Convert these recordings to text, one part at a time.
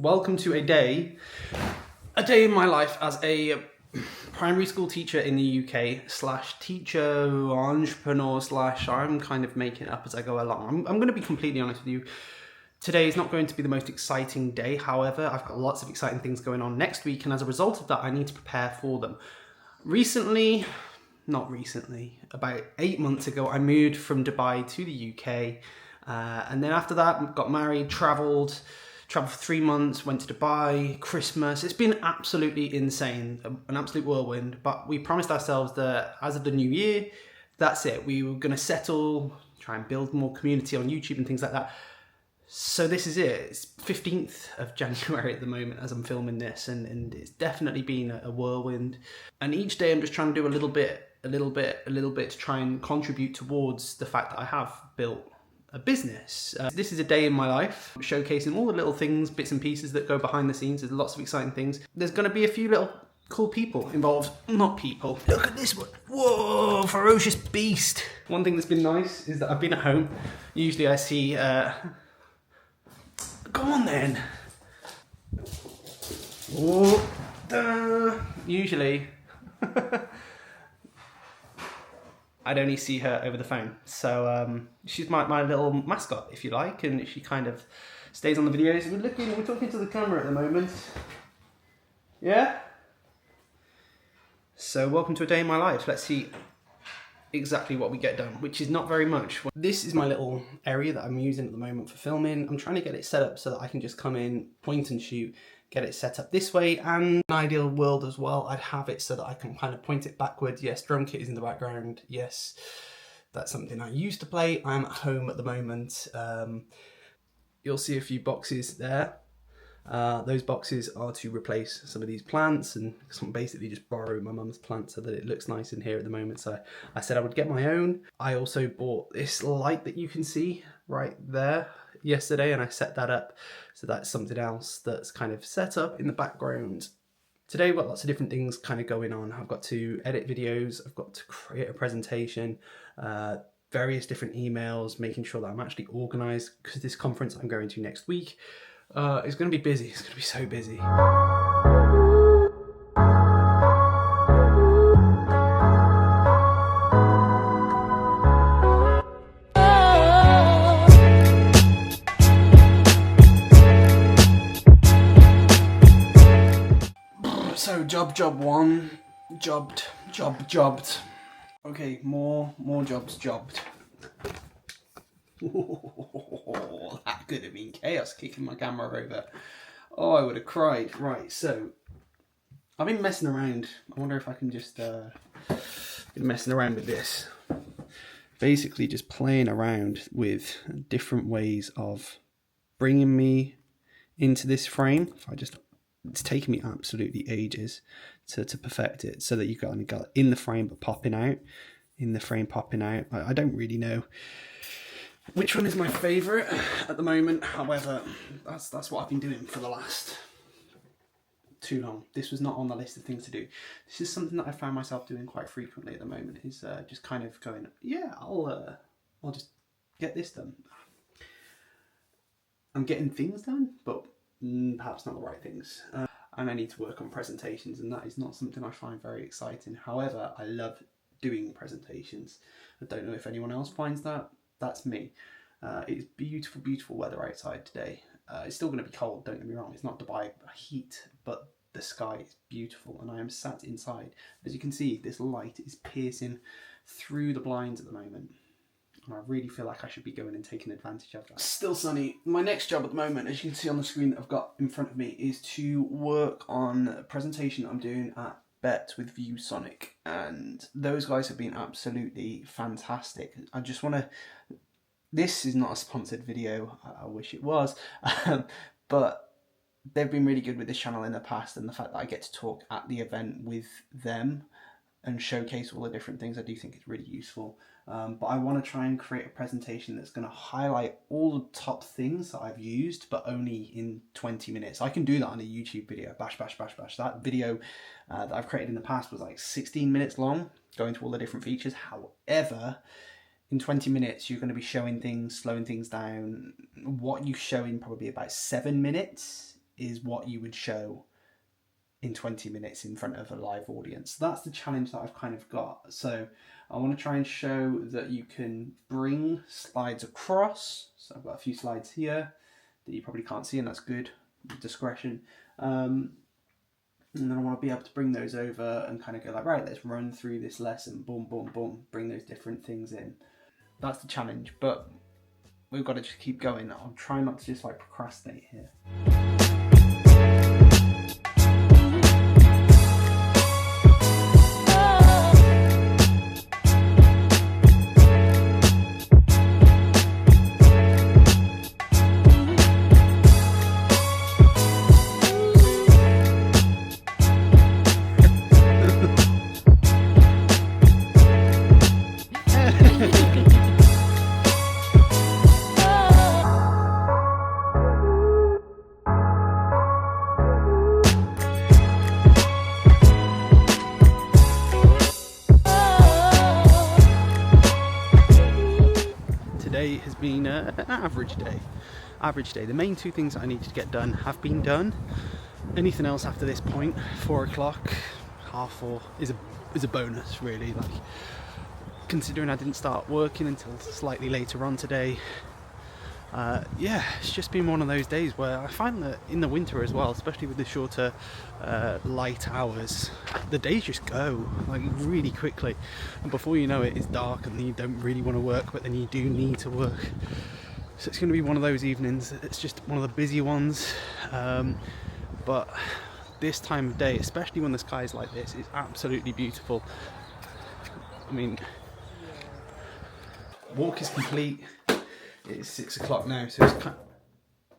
Welcome to a day in my life as a primary school teacher in the UK / teacher entrepreneur / I'm kind of making it up as I go along. I'm going to be completely honest with you. Today is not going to be the most exciting day. However, I've got lots of exciting things going on next week, and as a result of that, I need to prepare for them. About 8 months ago, I moved from Dubai to the UK, and then after that, got married, travelled for 3 months, went to Dubai, Christmas. It's been absolutely insane, an absolute whirlwind. But we promised ourselves that as of the new year, that's it. We were going to settle, try and build more community on YouTube and things like that. So this is it. It's 15th of January at the moment as I'm filming this, and it's definitely been a whirlwind. And each day I'm just trying to do a little bit to try and contribute towards the fact that I have built a business. This is a day in my life, showcasing all the little things, bits and pieces that go behind the scenes. There's lots of exciting things. There's going to be a few little cool people involved. Not people. Look at this one. Whoa, ferocious beast. One thing that's been nice is that I've been at home. Usually I see... Go on then. Usually, I'd only see her over the phone. So she's my little mascot, if you like, and she kind of stays on the videos. We're talking to the camera at the moment. Yeah? So welcome to a day in my life. Let's see exactly what we get done, which is not very much. This is my little area that I'm using at the moment for filming. I'm trying to get it set up so that I can just come in, point and shoot, get it set up this way. And in an ideal world as well, I'd have it so that I can kind of point it backwards. Yes, drum kit is in the background. Yes, that's something I used to play. I'm at home at the moment. You'll see a few boxes there. Those boxes are to replace some of these plants, and basically just borrow my mum's plant so that it looks nice in here at the moment. So I said I would get my own. I also bought this light that you can see right there yesterday, and I set that up. So that's something else that's kind of set up in the background. Today we've got lots of different things kind of going on. I've got to edit videos, I've got to create a presentation, various different emails, making sure that I'm actually organised, because this conference I'm going to next week, it's going to be busy. It's going to be so busy. So job one, jobbed. Okay, more jobs jobbed. Oh, that could have been chaos, kicking my camera over. Oh, I would have cried. Right, so I've been messing around. I wonder if I can just been messing around with this. Basically just playing around with different ways of bringing me into this frame. It's taken me absolutely ages to perfect it, so that you kind of got in the frame but popping out. In the frame popping out. I don't really know which one is my favourite at the moment. However, that's what I've been doing for the last too long. This was not on the list of things to do. This is something that I found myself doing quite frequently at the moment, is just kind of going, yeah, I'll just get this done. I'm getting things done, but perhaps not the right things. And I need to work on presentations, and that is not something I find very exciting. However, I love doing presentations. I don't know if anyone else finds that. That's me. It's beautiful, beautiful weather outside today. It's still going to be cold, don't get me wrong. It's not Dubai heat, but the sky is beautiful, and I am sat inside. As you can see, this light is piercing through the blinds at the moment, and I really feel like I should be going and taking advantage of that. Still sunny. My next job at the moment, as you can see on the screen that I've got in front of me, is to work on a presentation I'm doing at Bet with ViewSonic, and those guys have been absolutely fantastic. I just want to... This is not a sponsored video, I wish it was, but they've been really good with this channel in the past, and the fact that I get to talk at the event with them and showcase all the different things I do think is really useful. But I want to try and create a presentation that's going to highlight all the top things that I've used, but only in 20 minutes. I can do that on a YouTube video, bash. That video that I've created in the past was like 16 minutes long, going to all the different features. However, in 20 minutes, you're going to be showing things, slowing things down. What you show in probably about 7 minutes is what you would show in 20 minutes in front of a live audience. That's the challenge that I've kind of got. So I want to try and show that you can bring slides across. So I've got a few slides here that you probably can't see, and that's good, discretion. And then I want to be able to bring those over and kind of go like, right, let's run through this lesson, boom, boom, boom, bring those different things in. That's the challenge, but we've got to just keep going. I'm trying not to just like procrastinate here. Today has been an average day. The main two things that I needed to get done have been done. Anything else after this point, 4 o'clock, half 4, is a bonus, really. Like, considering I didn't start working until slightly later on today. Yeah, it's just been one of those days where I find that in the winter as well, especially with the shorter light hours, the days just go like really quickly, and before you know it, it's dark and you don't really want to work, but then you do need to work. So it's going to be one of those evenings. It's just one of the busy ones, but this time of day, especially when the sky is like this, is absolutely beautiful. I mean, walk is complete. It's 6 o'clock now, so it's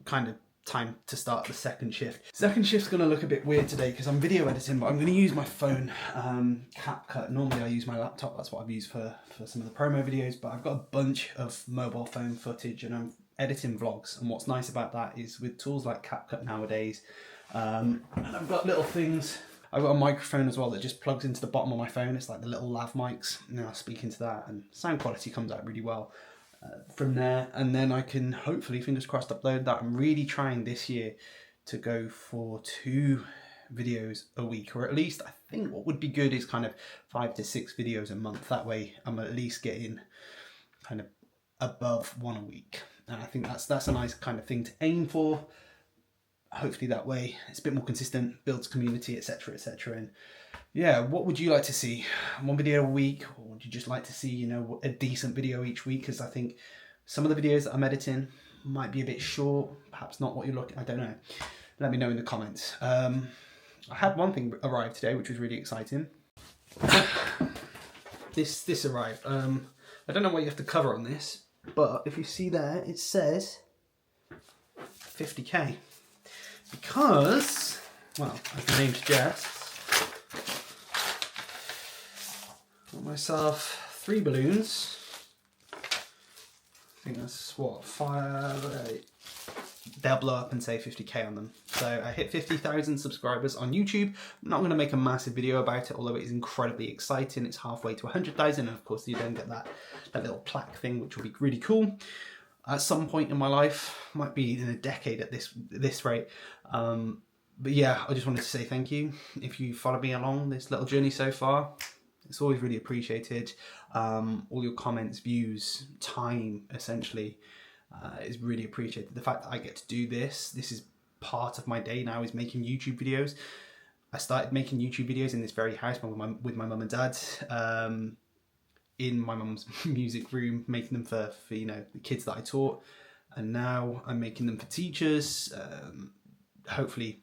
kind of time to start the second shift. Second shift's going to look a bit weird today because I'm video editing, but I'm going to use my phone, CapCut. Normally I use my laptop, that's what I've used for some of the promo videos, but I've got a bunch of mobile phone footage and I'm editing vlogs. And what's nice about that is with tools like CapCut nowadays, and I've got little things. I've got a microphone as well that just plugs into the bottom of my phone. It's like the little lav mics, and I speak into that and sound quality comes out really well. From there, and then I can hopefully, fingers crossed, upload that. I'm really trying this year to go for 2 videos a week, or at least I think what would be good is kind of 5 to 6 videos a month. That way I'm at least getting kind of above 1 a week, and I think that's a nice kind of thing to aim for. Hopefully that way it's a bit more consistent, builds community, etc, etc. And yeah, what would you like to see? 1 video a week, or would you just like to see, you know, a decent video each week? Because I think some of the videos that I'm editing might be a bit short, perhaps not what you're looking. I don't know. Let me know in the comments. I had one thing arrive today, which was really exciting. This arrived. I don't know what you have to cover on this, but if you see there, it says 50k. Because, well, as the name suggests, got myself 3 balloons. I think that's what, 5, 8. They'll blow up and say 50k on them. So I hit 50,000 subscribers on YouTube. I'm not going to make a massive video about it, although it is incredibly exciting. It's halfway to 100,000, and of course you then get that little plaque thing, which will be really cool. At some point in my life, might be in a decade at this rate. But yeah, I just wanted to say thank you. If you followed me along this little journey so far, it's always really appreciated. All your comments, views, time, essentially, is really appreciated. The fact that I get to do this is part of my day now, is making YouTube videos. I started making YouTube videos in this very house with my mum and dad, in my mum's music room, making them for you know, the kids that I taught, and now I'm making them for teachers, hopefully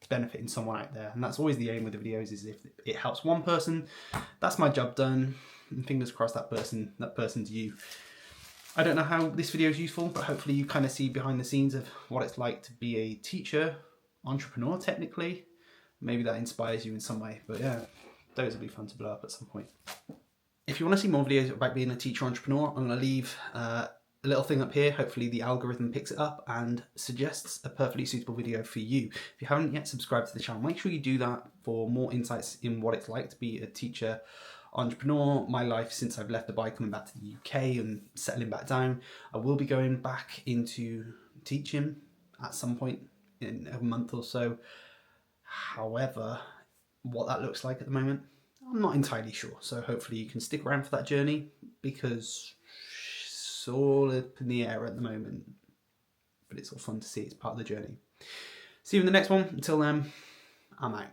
benefiting someone out there. And that's always the aim with the videos, is if it helps one person, that's my job done, and fingers crossed that person's you. I don't know how this video is useful, but hopefully you kind of see behind the scenes of what it's like to be a teacher, entrepreneur technically. Maybe that inspires you in some way, but yeah, those will be fun to blow up at some point. If you want to see more videos about being a teacher entrepreneur, I'm going to leave a little thing up here. Hopefully the algorithm picks it up and suggests a perfectly suitable video for you. If you haven't yet subscribed to the channel, make sure you do that for more insights in what it's like to be a teacher entrepreneur. My life since I've left Dubai, coming back to the UK and settling back down. I will be going back into teaching at some point in a month or so. However, what that looks like at the moment, I'm not entirely sure. So hopefully you can stick around for that journey, because it's all up in the air at the moment. But it's all fun to see. It's part of the journey. See you in the next one. Until then, I'm out.